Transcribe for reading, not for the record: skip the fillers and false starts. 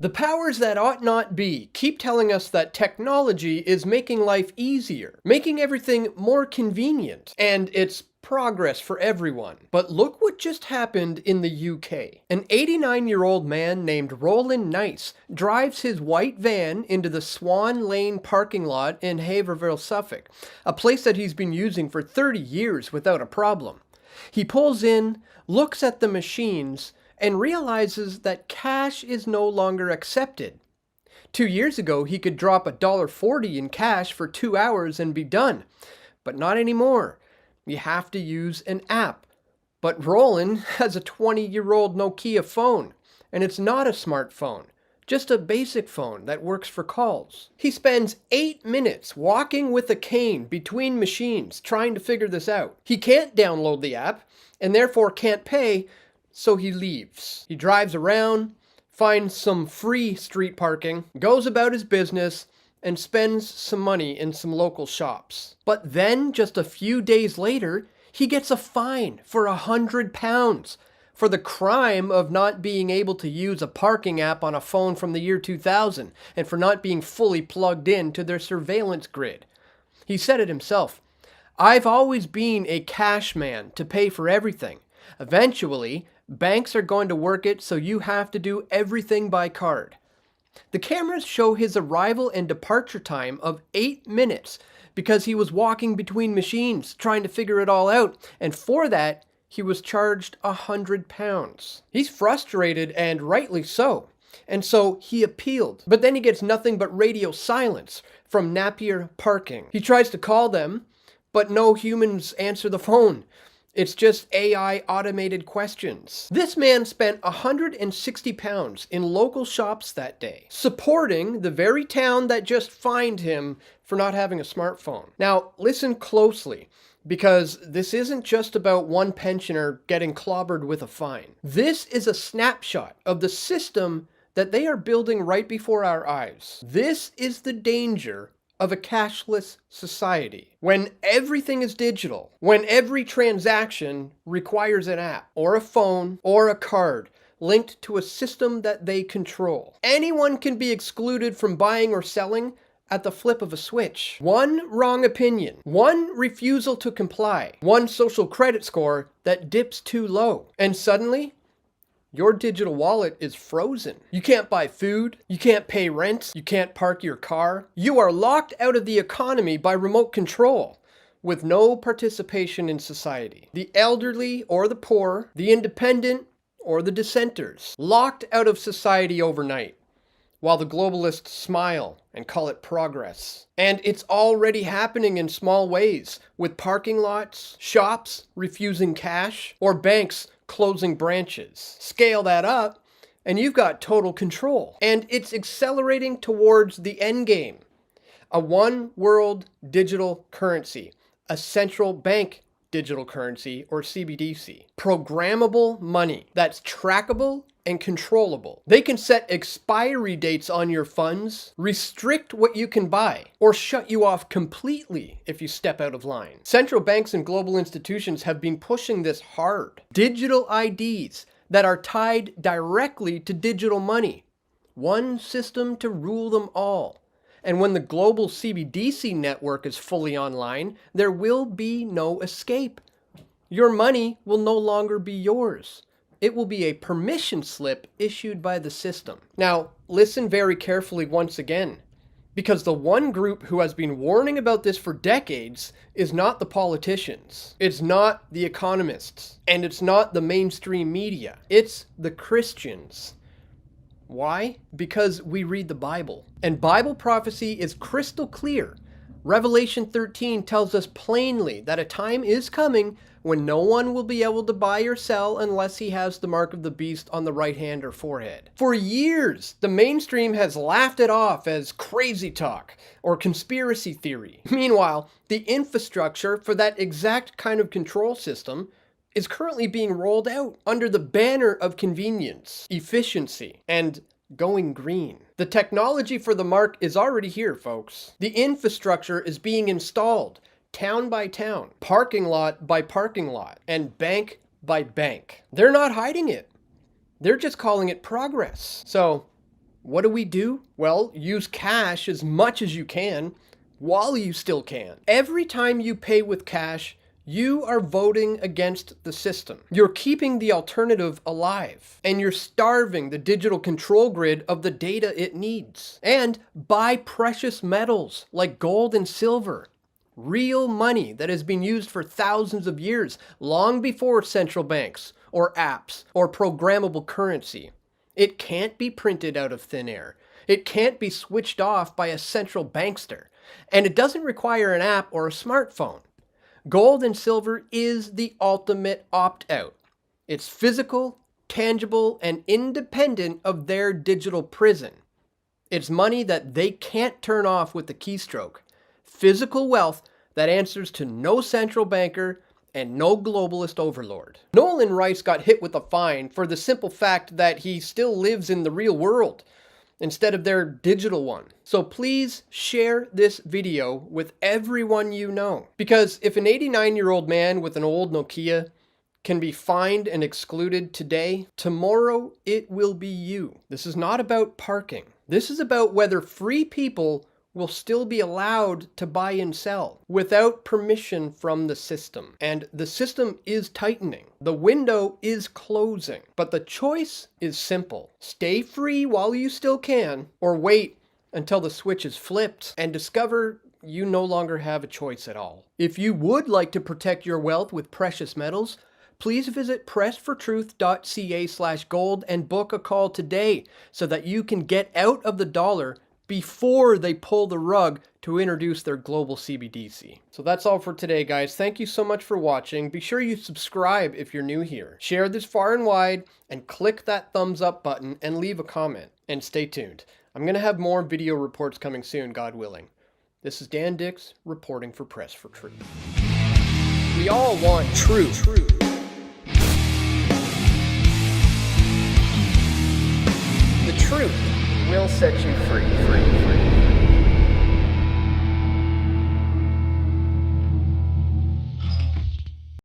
The powers that ought not be keep telling us that technology is making life easier, making everything more convenient, and it's progress for everyone. But look what just happened in the UK. An 89-year-old man named Roland Nice drives his white van into the Swan Lane parking lot in Haverhill, Suffolk, a place that he's been using for 30 years without a problem. He pulls in, looks at the machines, and realizes that cash is no longer accepted. 2 years ago, he could drop $1.40 in cash for 2 hours and be done. But not anymore. You have to use an app. But Roland has a 20-year-old Nokia phone, and it's not a smartphone, just a basic phone that works for calls. He spends 8 minutes walking with a cane between machines trying to figure this out. He can't download the app, and therefore can't pay, so he leaves. He drives around, finds some free street parking, goes about his business, and spends some money in some local shops. But then, just a few days later, he gets a fine for £100 for the crime of not being able to use a parking app on a phone from the year 2000 and for not being fully plugged in to their surveillance grid. He said it himself, "I've always been a cash man to pay for everything. Eventually, banks are going to work it so you have to do everything by card." The cameras show his arrival and departure time of 8 minutes because he was walking between machines trying to figure it all out, and for that, he was charged £100. He's frustrated, and rightly so, and so he appealed. But then he gets nothing but radio silence from Napier Parking. He tries to call them, but no humans answer the phone. It's just AI automated questions. This man spent £160 in local shops that day, supporting the very town that just fined him for not having a smartphone. Now, listen closely, because this isn't just about one pensioner getting clobbered with a fine. This is a snapshot of the system that they are building right before our eyes. This is the danger of a cashless society. When everything is digital, when every transaction requires an app or a phone or a card linked to a system that they control. Anyone can be excluded from buying or selling at the flip of a switch. One wrong opinion, one refusal to comply, one social credit score that dips too low, and suddenly, your digital wallet is frozen. You can't buy food, you can't pay rent, you can't park your car. You are locked out of the economy by remote control, with no participation in society. The elderly or the poor, the independent or the dissenters, locked out of society overnight, while the globalists smile and call it progress. And it's already happening in small ways, with parking lots, shops refusing cash, or banks closing branches. Scale that up, and you've got total control. And it's accelerating towards the end game. A one world digital currency, a central bank digital currency, or CBDC. Programmable money that's trackable and controllable. They can set expiry dates on your funds, restrict what you can buy, or shut you off completely if you step out of line. Central banks and global institutions have been pushing this hard. Digital IDs that are tied directly to digital money. One system to rule them all. And when the global CBDC network is fully online, there will be no escape. Your money will no longer be yours. It will be a permission slip issued by the system. Now, listen very carefully once again, because the one group who has been warning about this for decades is not the politicians, it's not the economists, and it's not the mainstream media. It's the Christians. Why? Because we read the Bible. And Bible prophecy is crystal clear. Revelation 13 tells us plainly that a time is coming when no one will be able to buy or sell unless he has the mark of the beast on the right hand or forehead. For years, the mainstream has laughed it off as crazy talk or conspiracy theory. Meanwhile, the infrastructure for that exact kind of control system is currently being rolled out under the banner of convenience, efficiency, and going green. The technology for the mark is already here, folks. The infrastructure is being installed, town by town, parking lot by parking lot, and bank by bank. They're not hiding it. They're just calling it progress. So, What do? Well, use cash as much as you can while you still can. Every time you pay with cash, you are voting against the system. You're keeping the alternative alive, and you're starving the digital control grid of the data it needs. And buy precious metals like gold and silver. Real money that has been used for thousands of years, long before central banks, or apps, or programmable currency. It can't be printed out of thin air. It can't be switched off by a central bankster. And it doesn't require an app or a smartphone. Gold and silver is the ultimate opt-out. It's physical, tangible, and independent of their digital prison. It's money that they can't turn off with the keystroke. Physical wealth that answers to no central banker and no globalist overlord. Nolan Rice got hit with a fine for the simple fact that he still lives in the real world instead of their digital one. So please share this video with everyone you know. Because if an 89-year-old man with an old Nokia can be fined and excluded today, tomorrow it will be you. This is not about parking. This is about whether free people will still be allowed to buy and sell without permission from the system. And the system is tightening. The window is closing. But the choice is simple. Stay free while you still can, or wait until the switch is flipped and discover you no longer have a choice at all. If you would like to protect your wealth with precious metals, please visit pressfortruth.ca/gold and book a call today so that you can get out of the dollar before they pull the rug to introduce their global CBDC. So that's all for today, guys. Thank you so much for watching. Be sure you subscribe if you're new here. Share this far and wide, and click that thumbs up button and leave a comment. And stay tuned. I'm going to have more video reports coming soon, God willing. This is Dan Dix, reporting for Press for Truth. We all want truth. The truth will set you free.